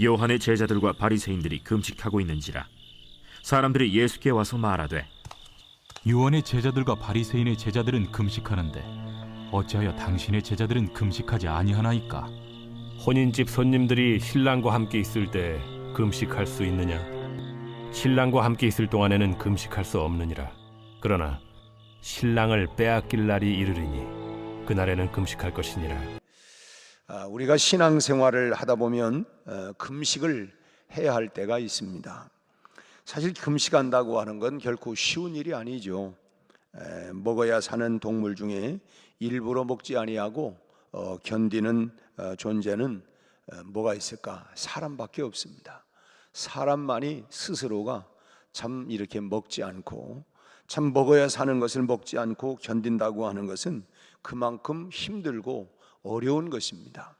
요한의 제자들과 바리새인들이 금식하고 있는지라 사람들이 예수께 와서 말하되 요한의 제자들과 바리새인의 제자들은 금식하는데 어찌하여 당신의 제자들은 금식하지 아니하나이까? 혼인집 손님들이 신랑과 함께 있을 때 금식할 수 있느냐? 신랑과 함께 있을 동안에는 금식할 수 없느니라. 그러나 신랑을 빼앗길 날이 이르리니 그날에는 금식할 것이니라. 우리가 신앙생활을 하다 보면 금식을 해야 할 때가 있습니다. 사실 금식한다고 하는 건 결코 쉬운 일이 아니죠. 먹어야 사는 동물 중에 일부러 먹지 아니하고 견디는 존재는 뭐가 있을까? 사람밖에 없습니다. 사람만이 스스로가 참 이렇게 먹지 않고 참 먹어야 사는 것을 먹지 않고 견딘다고 하는 것은 그만큼 힘들고 어려운 것입니다.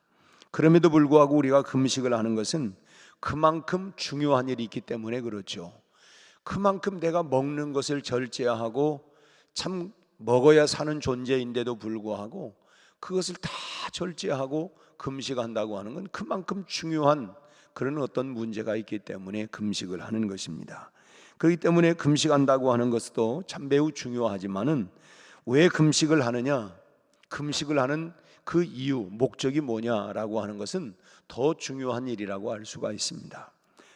그럼에도 불구하고 우리가 금식을 하는 것은 그만큼 중요한 일이 있기 때문에 그렇죠. 그만큼 내가 먹는 것을 절제하고 참 먹어야 사는 존재인데도 불구하고 그것을 다 절제하고 금식한다고 하는 건 그만큼 중요한 그런 어떤 문제가 있기 때문에 금식을 하는 것입니다. 그렇기 때문에 금식한다고 하는 것도 참 매우 중요하지만은 왜 금식을 하느냐? 금식을 하는 그 이유, 목적이 뭐냐라고 하는 것은 더 중요한 일이라고 알 수가 있습니다.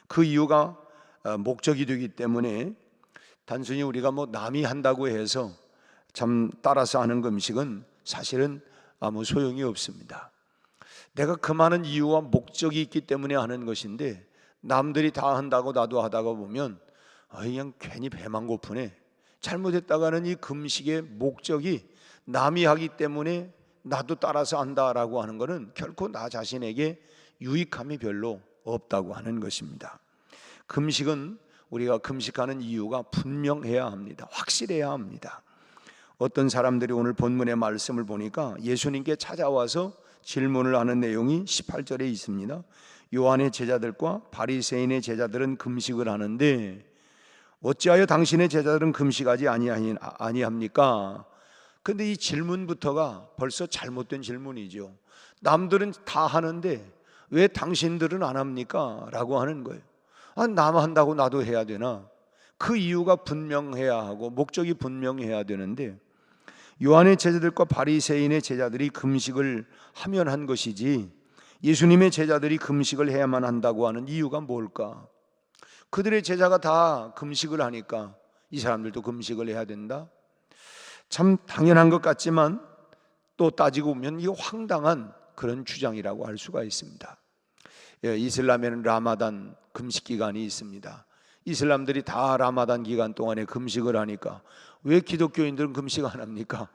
그 이유가 목적이 되기 때문에 단순히 우리가 남이 한다고 해서 참 따라서 하는 금식은 사실은 아무 소용이 없습니다. 내가 그 많은 이유와 목적이 있기 때문에 하는 것인데 남들이 다 한다고 나도 하다가 보면 그냥 괜히 배만 고프네. 잘못했다가는 이 금식의 목적이 남이 하기 때문에 나도 따라서 한다라고 하는 것은 결코 나 자신에게 유익함이 별로 없다고 하는 것입니다. 금식은 우리가 금식하는 이유가 분명해야 합니다. 확실해야 합니다. 어떤 사람들이 오늘 본문의 말씀을 보니까 예수님께 찾아와서 질문을 하는 내용이 18절에 있습니다. 요한의 제자들과 바리새인의 제자들은 금식을 하는데 어찌하여 당신의 제자들은 금식하지 아니합니까? 근데 이 질문부터가 벌써 잘못된 질문이죠. 남들은 다 하는데 왜 당신들은 안 합니까? 라고 하는 거예요. 남 한다고 나도 해야 되나? 그 이유가 분명해야 하고 목적이 분명해야 되는데 요한의 제자들과 바리새인의 제자들이 금식을 하면 한 것이지 예수님의 제자들이 금식을 해야만 한다고 하는 이유가 뭘까? 그들의 제자가 다 금식을 하니까 이 사람들도 금식을 해야 된다? 참 당연한 것 같지만 또 따지고 보면 이거 황당한 그런 주장이라고 할 수가 있습니다. 이슬람에는 라마단 금식 기간이 있습니다. 이슬람들이 다 라마단 기간 동안에 금식을 하니까 왜 기독교인들은 금식 안 합니까?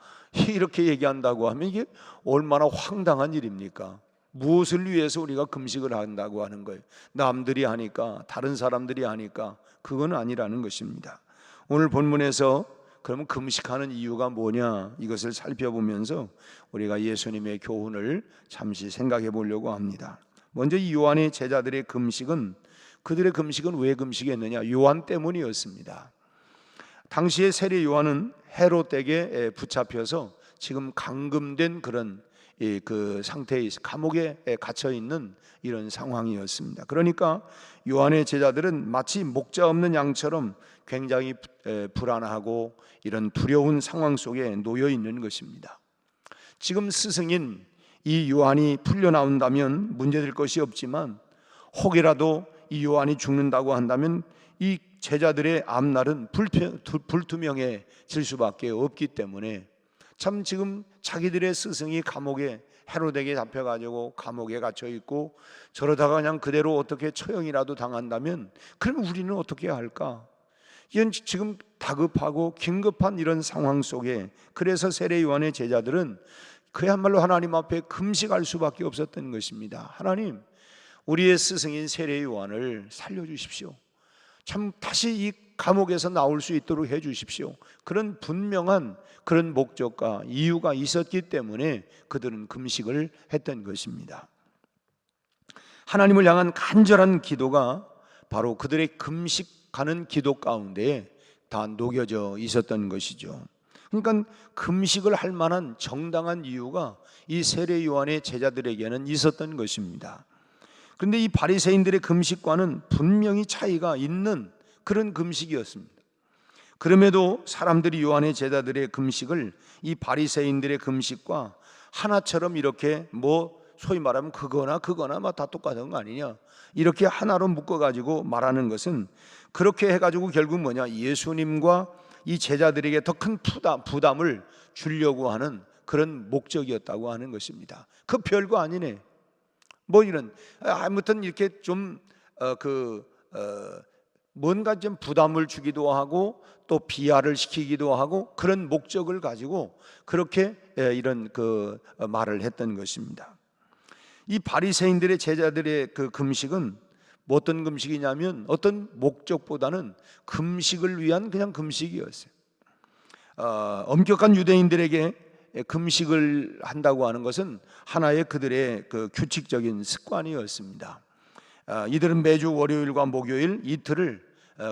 이렇게 얘기한다고 하면 이게 얼마나 황당한 일입니까? 무엇을 위해서 우리가 금식을 한다고 하는 거예요? 남들이 하니까, 다른 사람들이 하니까, 그건 아니라는 것입니다. 오늘 본문에서 그러면 금식하는 이유가 뭐냐, 이것을 살펴보면서 우리가 예수님의 교훈을 잠시 생각해 보려고 합니다. 먼저 이 요한의 제자들의 금식은, 그들의 금식은 왜 금식했느냐? 요한 때문이었습니다. 당시에 세례 요한은 헤롯에게 붙잡혀서 지금 감금된 그런 그 상태에 감옥에 갇혀 있는 이런 상황이었습니다. 그러니까 요한의 제자들은 마치 목자 없는 양처럼 굉장히 불안하고 이런 두려운 상황 속에 놓여 있는 것입니다. 지금 스승인 이 요한이 풀려 나온다면 문제될 것이 없지만 혹이라도 이 요한이 죽는다고 한다면 이 제자들의 앞날은 불투명해질 수밖에 없기 때문에 참 지금 자기들의 스승이 감옥에 헤롯에게 잡혀가지고 감옥에 갇혀 있고 저러다가 그냥 그대로 어떻게 처형이라도 당한다면 그러면 우리는 어떻게 할까? 이건 지금 다급하고 긴급한 이런 상황 속에 그래서 세례 요한의 제자들은 그야말로 하나님 앞에 금식할 수밖에 없었던 것입니다. 하나님, 우리의 스승인 세례 요한을 살려주십시오. 참 다시 이 감옥에서 나올 수 있도록 해 주십시오. 그런 분명한 그런 목적과 이유가 있었기 때문에 그들은 금식을 했던 것입니다. 하나님을 향한 간절한 기도가 바로 그들의 금식하는 기도 가운데 다 녹여져 있었던 것이죠. 그러니까 금식을 할 만한 정당한 이유가 이 세례 요한의 제자들에게는 있었던 것입니다. 그런데 이 바리새인들의 금식과는 분명히 차이가 있는 그런 금식이었습니다. 그럼에도 사람들이 요한의 제자들의 금식을 이 바리새인들의 금식과 하나처럼 이렇게 소위 말하면 그거나 다 똑같은 거 아니냐, 이렇게 하나로 묶어가지고 말하는 것은, 그렇게 해가지고 결국 뭐냐, 예수님과 이 제자들에게 더 큰 부담을 주려고 하는 그런 목적이었다고 하는 것입니다. 그 별거 아니네. 이런 아무튼 이렇게 좀 뭔가 좀 부담을 주기도 하고 또 비하를 시키기도 하고 그런 목적을 가지고 그렇게 이런 말을 했던 것입니다. 이 바리새인들의 제자들의 그 금식은 어떤 금식이냐면 어떤 목적보다는 금식을 위한 그냥 금식이었어요. 엄격한 유대인들에게 금식을 한다고 하는 것은 하나의 그들의 그 규칙적인 습관이었습니다. 이들은 매주 월요일과 목요일 이틀을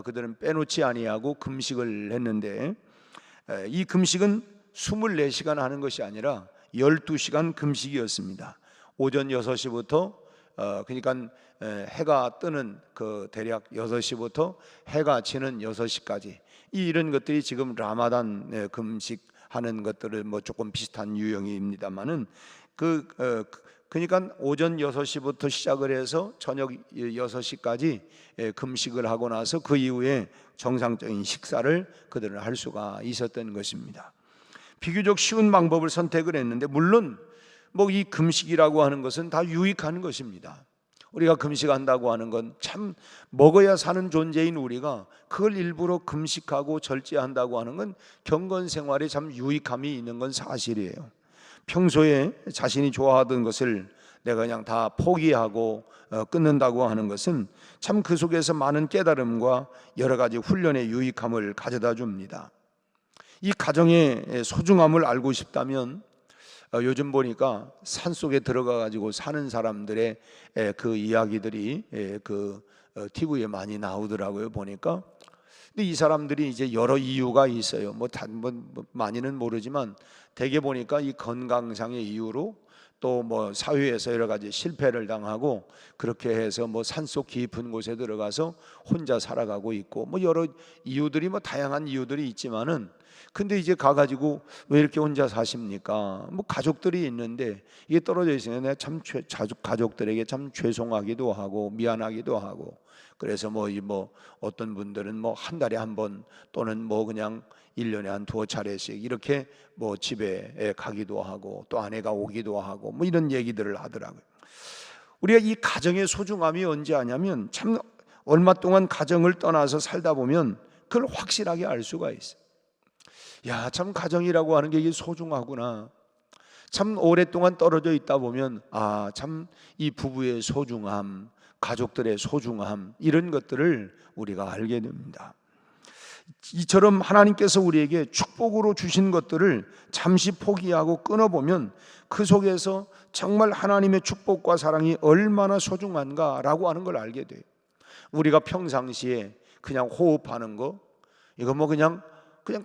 그들은 빼놓지 아니하고 금식을 했는데, 이 금식은 24시간 하는 것이 아니라 12시간 금식이었습니다. 오전 6시부터 그러니까 해가 뜨는 대략 6시부터 해가 지는 6시까지, 이런 것들이 지금 라마단 금식하는 것들을 조금 비슷한 유형입니다만은 그러니까 오전 6시부터 시작을 해서 저녁 6시까지 금식을 하고 나서 그 이후에 정상적인 식사를 그들은 할 수가 있었던 것입니다. 비교적 쉬운 방법을 선택을 했는데, 물론 이 금식이라고 하는 것은 다 유익한 것입니다. 우리가 금식한다고 하는 건 참 먹어야 사는 존재인 우리가 그걸 일부러 금식하고 절제한다고 하는 건 경건 생활에 참 유익함이 있는 건 사실이에요. 평소에 자신이 좋아하던 것을 내가 그냥 다 포기하고 끊는다고 하는 것은 참 그 속에서 많은 깨달음과 여러 가지 훈련의 유익함을 가져다 줍니다. 이 가정의 소중함을 알고 싶다면 요즘 보니까 산속에 들어가 가지고 사는 사람들의 그 이야기들이 TV에 많이 나오더라고요, 보니까. 근데 이 사람들이 이제 여러 이유가 있어요. 많이는 모르지만 대개 보니까 이 건강상의 이유로 또 사회에서 여러 가지 실패를 당하고 그렇게 해서 산속 깊은 곳에 들어가서 혼자 살아가고 있고 여러 이유들이 다양한 이유들이 있지만은, 근데 이제 가가지고 왜 이렇게 혼자 사십니까? 가족들이 있는데 이게 떨어져 있으면 내가 참 가족들에게 참 죄송하기도 하고 미안하기도 하고, 그래서 어떤 분들은 한 달에 한 번 또는 그냥 1년에 한 2차례씩 이렇게 집에 가기도 하고 또 아내가 오기도 하고 이런 얘기들을 하더라고요. 우리가 이 가정의 소중함이 언제 아냐면 참 얼마 동안 가정을 떠나서 살다 보면 그걸 확실하게 알 수가 있어요. 야, 참 가정이라고 하는 게 이게 소중하구나. 참 오랫동안 떨어져 있다 보면 참 이 부부의 소중함, 가족들의 소중함, 이런 것들을 우리가 알게 됩니다. 이처럼 하나님께서 우리에게 축복으로 주신 것들을 잠시 포기하고 끊어보면 그 속에서 정말 하나님의 축복과 사랑이 얼마나 소중한가라고 하는 걸 알게 돼요. 우리가 평상시에 그냥 호흡하는 거, 이거 그냥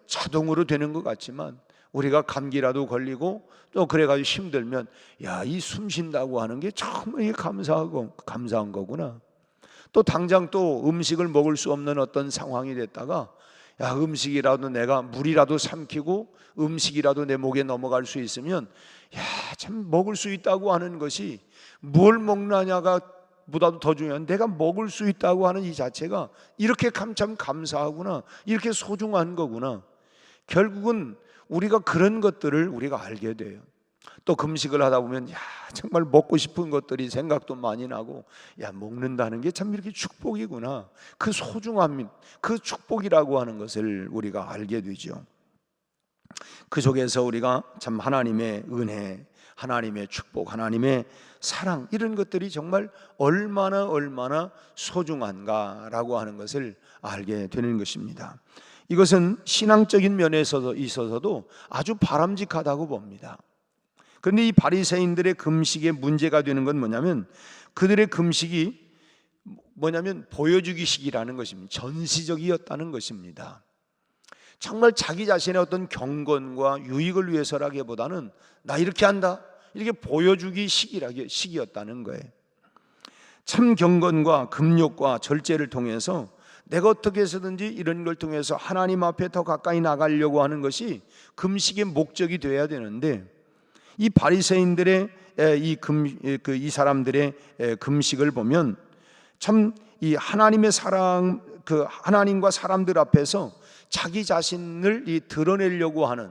자동으로 되는 것 같지만, 우리가 감기라도 걸리고 또 그래가지고 힘들면 이 숨 쉰다고 하는 게 정말 감사한 거구나. 또 당장 또 음식을 먹을 수 없는 어떤 상황이 됐다가 음식이라도 내가 물이라도 삼키고 음식이라도 내 목에 넘어갈 수 있으면 참 먹을 수 있다고 하는 것이 뭘 먹느냐가 보다도 더 중요한, 내가 먹을 수 있다고 하는 이 자체가 이렇게 참 감사하구나, 이렇게 소중한 거구나. 결국은 우리가 그런 것들을 우리가 알게 돼요. 또 금식을 하다 보면 정말 먹고 싶은 것들이 생각도 많이 나고 먹는다는 게 참 이렇게 축복이구나, 그 소중함, 그 축복이라고 하는 것을 우리가 알게 되죠. 그 속에서 우리가 참 하나님의 은혜, 하나님의 축복, 하나님의 사랑, 이런 것들이 정말 얼마나 소중한가라고 하는 것을 알게 되는 것입니다. 이것은 신앙적인 면에서 있어서도 아주 바람직하다고 봅니다. 그런데 이 바리새인들의 금식의 문제가 되는 건 뭐냐면, 그들의 금식이 보여주기식이라는 것입니다. 전시적이었다는 것입니다. 정말 자기 자신의 어떤 경건과 유익을 위해서라기보다는 나 이렇게 한다, 이렇게 보여주기 식이었다는 거예요. 참 경건과 금욕과 절제를 통해서 내가 어떻게 해서든지 이런 걸 통해서 하나님 앞에 더 가까이 나가려고 하는 것이 금식의 목적이 돼야 되는데, 이 바리새인들의 이 사람들의 금식을 보면 참 이 하나님의 사랑, 그 하나님과 사람들 앞에서 자기 자신을 드러내려고 하는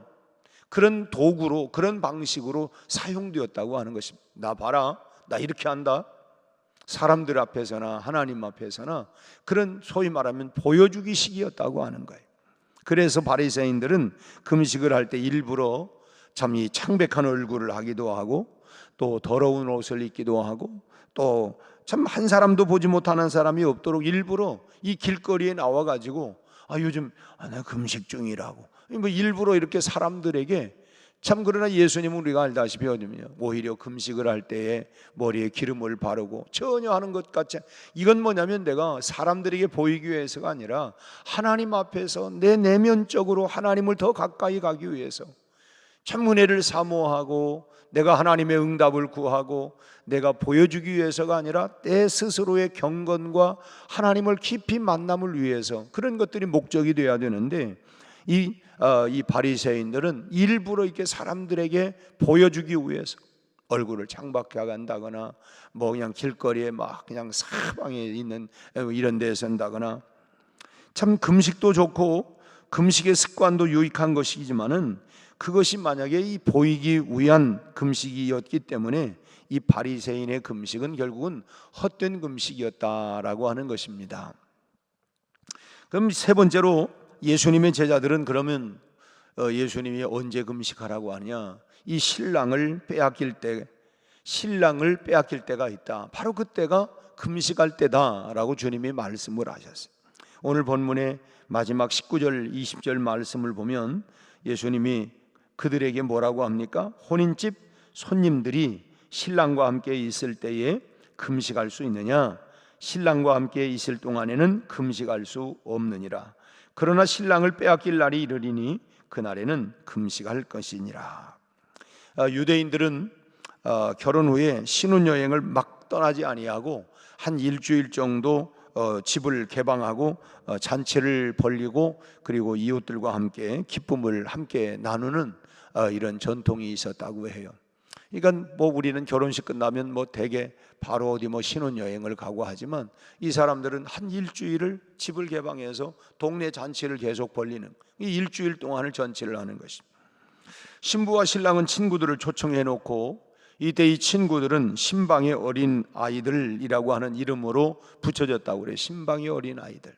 그런 도구로, 그런 방식으로 사용되었다고 하는 것입니다. 나 봐라, 나 이렇게 한다. 사람들 앞에서나 하나님 앞에서나 그런 소위 말하면 보여주기식이었다고 하는 거예요. 그래서 바리새인들은 금식을 할 때 일부러 참 이 창백한 얼굴을 하기도 하고, 또 더러운 옷을 입기도 하고, 또 참 한 사람도 보지 못하는 사람이 없도록 일부러 이 길거리에 나와가지고 요즘 나 금식 중이라고 뭐 일부러 이렇게 사람들에게, 참 그러나 예수님은 우리가 알다시피 오히려 금식을 할 때에 머리에 기름을 바르고 전혀 하는 것 같지, 이건 뭐냐면 내가 사람들에게 보이기 위해서가 아니라 하나님 앞에서 내 내면적으로 하나님을 더 가까이 가기 위해서, 참 은혜를 사모하고 내가 하나님의 응답을 구하고 내가 보여주기 위해서가 아니라 내 스스로의 경건과 하나님을 깊이 만남을 위해서, 그런 것들이 목적이 되어야 되는데, 이 바리새인들은 일부러 이렇게 사람들에게 보여주기 위해서 얼굴을 창밖에 한다거나, 뭐 그냥 길거리에 막 그냥 사방에 있는 이런 데에 선다거나, 참 금식도 좋고 금식의 습관도 유익한 것이지만은 그것이 만약에 이 보이기 위한 금식이었기 때문에 이 바리새인의 금식은 결국은 헛된 금식이었다라고 하는 것입니다. 그럼 세 번째로, 예수님의 제자들은 그러면 예수님이 언제 금식하라고 하냐? 이 신랑을 빼앗길 때가 있다. 바로 그때가 금식할 때다라고 주님이 말씀을 하셨어요. 오늘 본문의 마지막 19절 20절 말씀을 보면 예수님이 그들에게 뭐라고 합니까? 혼인집 손님들이 신랑과 함께 있을 때에 금식할 수 있느냐? 신랑과 함께 있을 동안에는 금식할 수 없느니라. 그러나 신랑을 빼앗길 날이 이르리니 그날에는 금식할 것이니라. 유대인들은 결혼 후에 신혼여행을 막 떠나지 아니하고 한 일주일 정도 집을 개방하고 잔치를 벌이고, 그리고 이웃들과 함께 기쁨을 함께 나누는 이런 전통이 있었다고 해요. 그러니까 뭐 우리는 결혼식 끝나면 뭐 대개 바로 어디 뭐 신혼여행을 가고 하지만, 이 사람들은 한 일주일을 집을 개방해서 동네 잔치를 계속 벌리는, 이 일주일 동안을 전치를 하는 것입니다. 신부와 신랑은 친구들을 초청해 놓고, 이때 이 친구들은 신방의 어린 아이들이라고 하는 이름으로 붙여졌다고 그래요. 신방의 어린 아이들.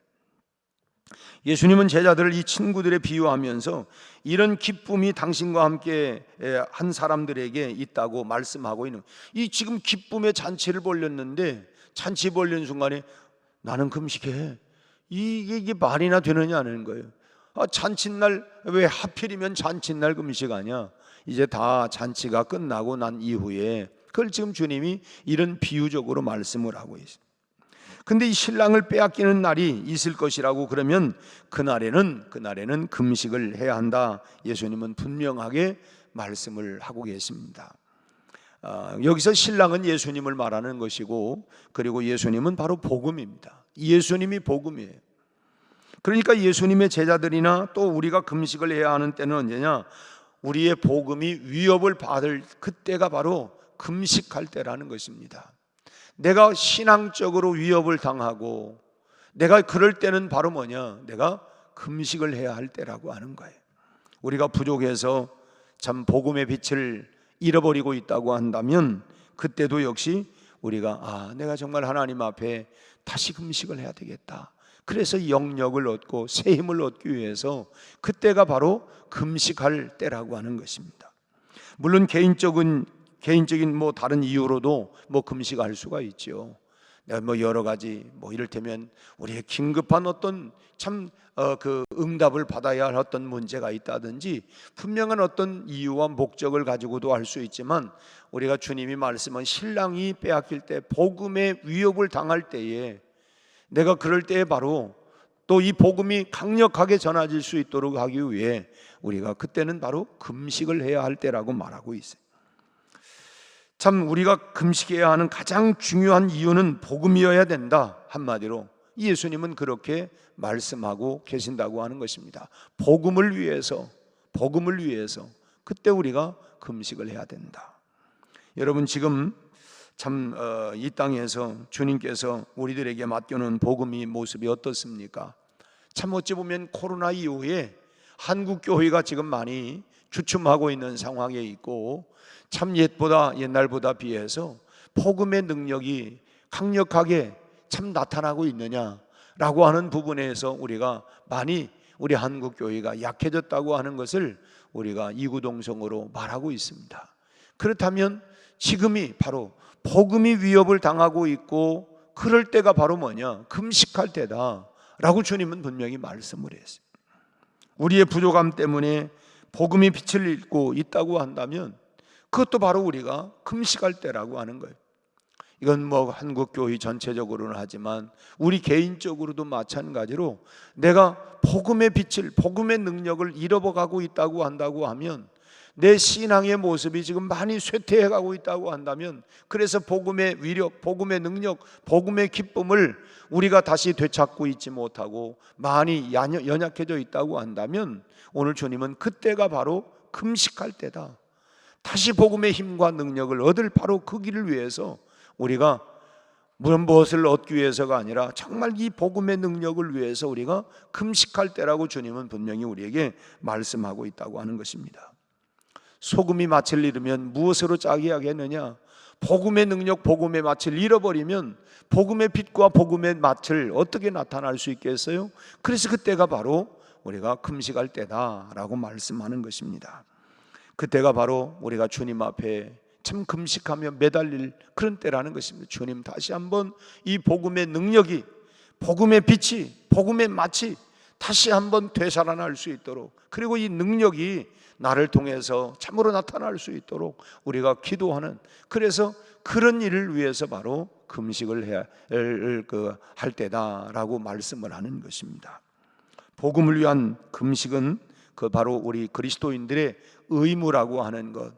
예수님은 제자들을 이 친구들에 비유하면서 이런 기쁨이 당신과 함께 한 사람들에게 있다고 말씀하고 있는, 이 지금 기쁨의 잔치를 벌렸는데 잔치 벌린 순간에 나는 금식해, 이게 말이나 되느냐는 거예요. 잔칫날 왜 하필이면 잔칫날 금식하냐? 이제 다 잔치가 끝나고 난 이후에, 그걸 지금 주님이 이런 비유적으로 말씀을 하고 있습니다. 근데 이 신랑을 빼앗기는 날이 있을 것이라고 그러면 그날에는 금식을 해야 한다. 예수님은 분명하게 말씀을 하고 계십니다. 여기서 신랑은 예수님을 말하는 것이고, 그리고 예수님은 바로 복음입니다. 예수님이 복음이에요. 그러니까 예수님의 제자들이나 또 우리가 금식을 해야 하는 때는 언제냐? 우리의 복음이 위협을 받을 그때가 바로 금식할 때라는 것입니다. 내가 신앙적으로 위협을 당하고 내가 그럴 때는 바로 뭐냐? 내가 금식을 해야 할 때라고 하는 거예요. 우리가 부족해서 참 복음의 빛을 잃어버리고 있다고 한다면, 그때도 역시 우리가 내가 정말 하나님 앞에 다시 금식을 해야 되겠다. 그래서 영력을 얻고 새 힘을 얻기 위해서 그때가 바로 금식할 때라고 하는 것입니다. 물론 개인적인 뭐 다른 이유로도 뭐 금식할 수가 있죠. 내가 뭐 여러 가지 뭐 이를테면 우리의 긴급한 어떤 참 그 응답을 받아야 할 어떤 문제가 있다든지 분명한 어떤 이유와 목적을 가지고도 할 수 있지만, 우리가 주님이 말씀한 신랑이 빼앗길 때, 복음의 위협을 당할 때에, 내가 그럴 때에 바로 또 이 복음이 강력하게 전해질 수 있도록 하기 위해 우리가 그때는 바로 금식을 해야 할 때라고 말하고 있어요. 참 우리가 금식해야 하는 가장 중요한 이유는 복음이어야 된다. 한마디로 예수님은 그렇게 말씀하고 계신다고 하는 것입니다. 복음을 위해서 그때 우리가 금식을 해야 된다. 여러분, 지금 참 이 땅에서 주님께서 우리들에게 맡겨놓은 복음의 모습이 어떻습니까? 참 어찌 보면 코로나 이후에 한국 교회가 지금 많이 주춤하고 있는 상황에 있고, 참 옛날보다 비해서 복음의 능력이 강력하게 참 나타나고 있느냐라고 하는 부분에서 우리가 많이 우리 한국 교회가 약해졌다고 하는 것을 우리가 이구동성으로 말하고 있습니다. 그렇다면 지금이 바로 복음이 위협을 당하고 있고, 그럴 때가 바로 뭐냐? 금식할 때다라고 주님은 분명히 말씀을 했어요. 우리의 부족함 때문에 복음이 빛을 잃고 있다고 한다면 그것도 바로 우리가 금식할 때라고 하는 거예요. 이건 뭐 한국 교회 전체적으로는 하지만 우리 개인적으로도 마찬가지로 내가 복음의 빛을, 복음의 능력을 잃어가고 있다고 한다고 하면, 내 신앙의 모습이 지금 많이 쇠퇴해가고 있다고 한다면, 그래서 복음의 위력, 복음의 능력, 복음의 기쁨을 우리가 다시 되찾고 있지 못하고 많이 연약해져 있다고 한다면, 오늘 주님은 그때가 바로 금식할 때다. 다시 복음의 힘과 능력을 얻을 바로 그 길을 위해서 우리가 무엇을 얻기 위해서가 아니라 정말 이 복음의 능력을 위해서 우리가 금식할 때라고 주님은 분명히 우리에게 말씀하고 있다고 하는 것입니다. 소금이 맛을 잃으면 무엇으로 짜게 하겠느냐? 복음의 능력, 복음의 맛을 잃어버리면 복음의 빛과 복음의 맛을 어떻게 나타날 수 있겠어요? 그래서 그때가 바로 우리가 금식할 때다라고 말씀하는 것입니다. 그때가 바로 우리가 주님 앞에 참 금식하며 매달릴 그런 때라는 것입니다. 주님, 다시 한번 이 복음의 능력이, 복음의 빛이, 복음의 맛이 다시 한번 되살아날 수 있도록, 그리고 이 능력이 나를 통해서 참으로 나타날 수 있도록 우리가 기도하는, 그래서 그런 일을 위해서 바로 금식을 해야 할 때다라고 말씀을 하는 것입니다. 복음을 위한 금식은 그 바로 우리 그리스도인들의 의무라고 하는 것.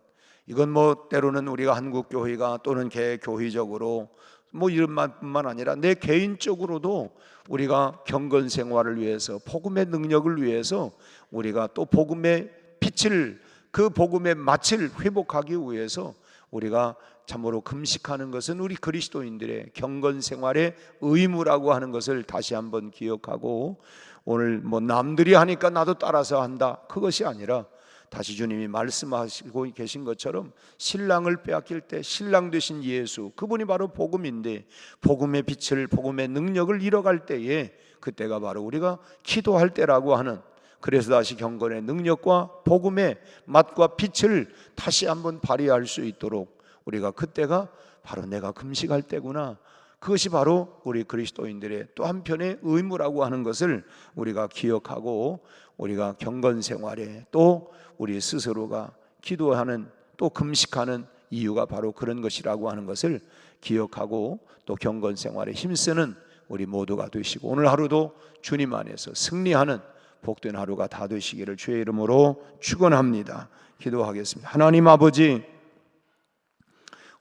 이건 뭐 때로는 우리가 한국 교회가 또는 개교회적으로 뭐 이런 말뿐만 아니라 내 개인적으로도 우리가 경건 생활을 위해서, 복음의 능력을 위해서 우리가 또 복음의 빛을, 그 복음의 맛을 회복하기 위해서 우리가 참으로 금식하는 것은 우리 그리스도인들의 경건 생활의 의무라고 하는 것을 다시 한번 기억하고, 오늘 뭐 남들이 하니까 나도 따라서 한다, 그것이 아니라 다시 주님이 말씀하시고 계신 것처럼 신랑을 빼앗길 때 신랑 되신 예수, 그분이 바로 복음인데, 복음의 빛을, 복음의 능력을 잃어갈 때에 그때가 바로 우리가 기도할 때라고 하는, 그래서 다시 경건의 능력과 복음의 맛과 빛을 다시 한번 발휘할 수 있도록 우리가 그때가 바로 내가 금식할 때구나, 그것이 바로 우리 그리스도인들의 또 한편의 의무라고 하는 것을 우리가 기억하고, 우리가 경건 생활에 또 우리 스스로가 기도하는, 또 금식하는 이유가 바로 그런 것이라고 하는 것을 기억하고, 또 경건 생활에 힘쓰는 우리 모두가 되시고, 오늘 하루도 주님 안에서 승리하는 복된 하루가 다 되시기를 주의 이름으로 축원합니다. 기도하겠습니다. 하나님 아버지,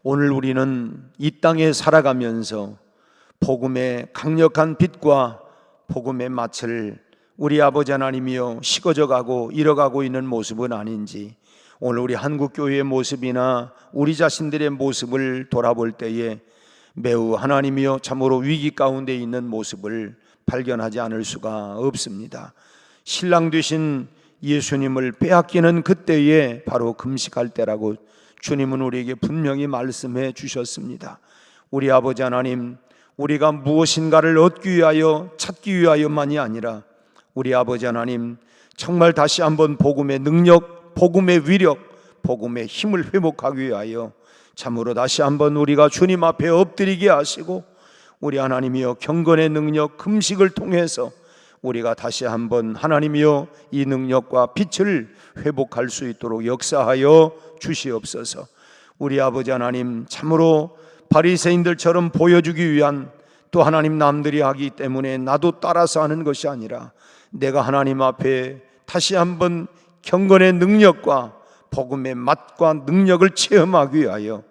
오늘 우리는 이 땅에 살아가면서 복음의 강력한 빛과 복음의 맛을 우리 아버지 하나님이여 식어져 가고 잃어가고 있는 모습은 아닌지, 오늘 우리 한국교회의 모습이나 우리 자신들의 모습을 돌아볼 때에 매우 하나님이여 참으로 위기 가운데 있는 모습을 발견하지 않을 수가 없습니다. 신랑 되신 예수님을 빼앗기는 그때에 바로 금식할 때라고 주님은 우리에게 분명히 말씀해 주셨습니다. 우리 아버지 하나님, 우리가 무엇인가를 얻기 위하여 찾기 위하여만이 아니라 우리 아버지 하나님, 정말 다시 한번 복음의 능력, 복음의 위력, 복음의 힘을 회복하기 위하여 참으로 다시 한번 우리가 주님 앞에 엎드리게 하시고, 우리 하나님이여 경건의 능력, 금식을 통해서 우리가 다시 한번 하나님이여 이 능력과 빛을 회복할 수 있도록 역사하여 주시옵소서. 우리 아버지 하나님, 참으로 바리새인들처럼 보여주기 위한, 또 하나님 남들이 하기 때문에 나도 따라서 하는 것이 아니라 내가 하나님 앞에 다시 한번 경건의 능력과 복음의 맛과 능력을 체험하기 위하여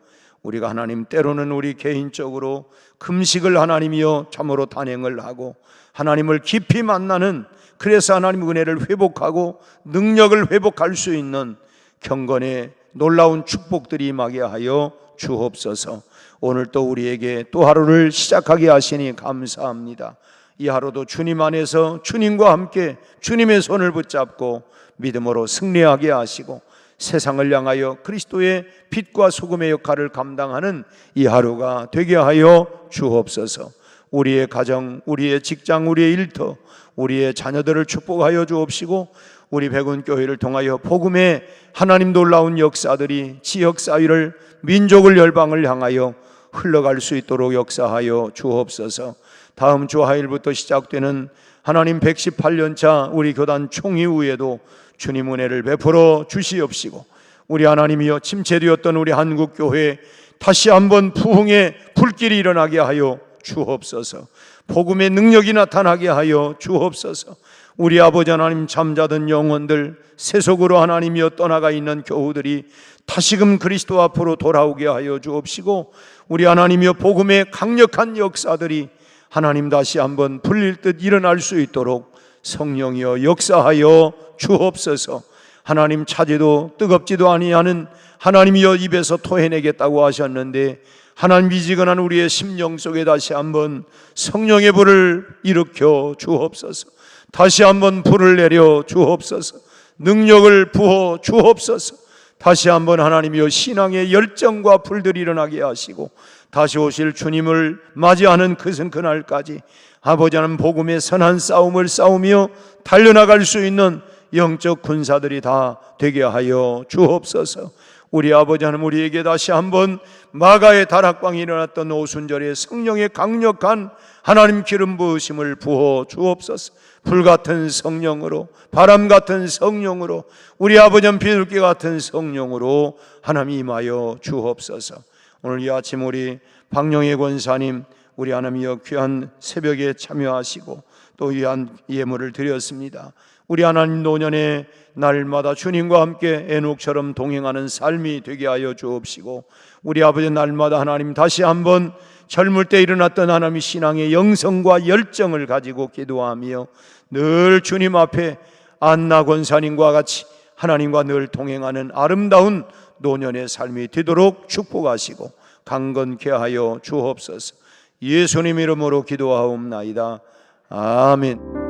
우리가 하나님 때로는 우리 개인적으로 금식을 하나님이여 참으로 단행을 하고 하나님을 깊이 만나는, 그래서 하나님 은혜를 회복하고 능력을 회복할 수 있는 경건의 놀라운 축복들이 임하게 하여 주옵소서. 오늘 또 우리에게 또 하루를 시작하게 하시니 감사합니다. 이 하루도 주님 안에서 주님과 함께 주님의 손을 붙잡고 믿음으로 승리하게 하시고 세상을 향하여 그리스도의 빛과 소금의 역할을 감당하는 이 하루가 되게 하여 주옵소서. 우리의 가정, 우리의 직장, 우리의 일터, 우리의 자녀들을 축복하여 주옵시고 우리 백운교회를 통하여 복음의 하나님 놀라운 역사들이 지역사회를, 민족을, 열방을 향하여 흘러갈 수 있도록 역사하여 주옵소서. 다음 주 화요일부터 시작되는 하나님 118년차 우리 교단 총회후에도 주님 은혜를 베풀어 주시옵시고 우리 하나님이여 침체되었던 우리 한국교회 다시 한번 부흥의 불길이 일어나게 하여 주옵소서. 복음의 능력이 나타나게 하여 주옵소서. 우리 아버지 하나님, 잠자던 영혼들, 세속으로 하나님이여 떠나가 있는 교우들이 다시금 그리스도 앞으로 돌아오게 하여 주옵시고 우리 하나님이여 복음의 강력한 역사들이 하나님 다시 한번 불릴 듯 일어날 수 있도록 성령이여 역사하여 주옵소서. 하나님 차지도 뜨겁지도 아니하는 하나님이여 입에서 토해내겠다고 하셨는데 하나님 미지근한 우리의 심령 속에 다시 한번 성령의 불을 일으켜 주옵소서. 다시 한번 불을 내려 주옵소서. 능력을 부어 주옵소서. 다시 한번 하나님이여 신앙의 열정과 불들이 일어나게 하시고 다시 오실 주님을 맞이하는 그날까지 아버지 하나님 복음의 선한 싸움을 싸우며 달려나갈 수 있는 영적 군사들이 다 되게 하여 주옵소서. 우리 아버지 하나님, 우리에게 다시 한번 마가의 다락방이 일어났던 오순절에 성령의 강력한 하나님 기름 부으심을 부어 주옵소서. 불같은 성령으로, 바람 같은 성령으로, 우리 아버지 하나님 비둘기 같은 성령으로 하나님 임하여 주옵소서. 오늘 이 아침 우리 박영애 권사님, 우리 하나님이여 귀한 새벽에 참여하시고 또 귀한 예물을 드렸습니다. 우리 하나님 노년에 날마다 주님과 함께 에녹처럼 동행하는 삶이 되게 하여 주옵시고 우리 아버지 날마다 하나님 다시 한번 젊을 때 일어났던 하나님의 신앙의 영성과 열정을 가지고 기도하며 늘 주님 앞에 안나 권사님과 같이 하나님과 늘 동행하는 아름다운 노년의 삶이 되도록 축복하시고 강건케 하여 주옵소서. 예수님 이름으로 기도하옵나이다. 아멘.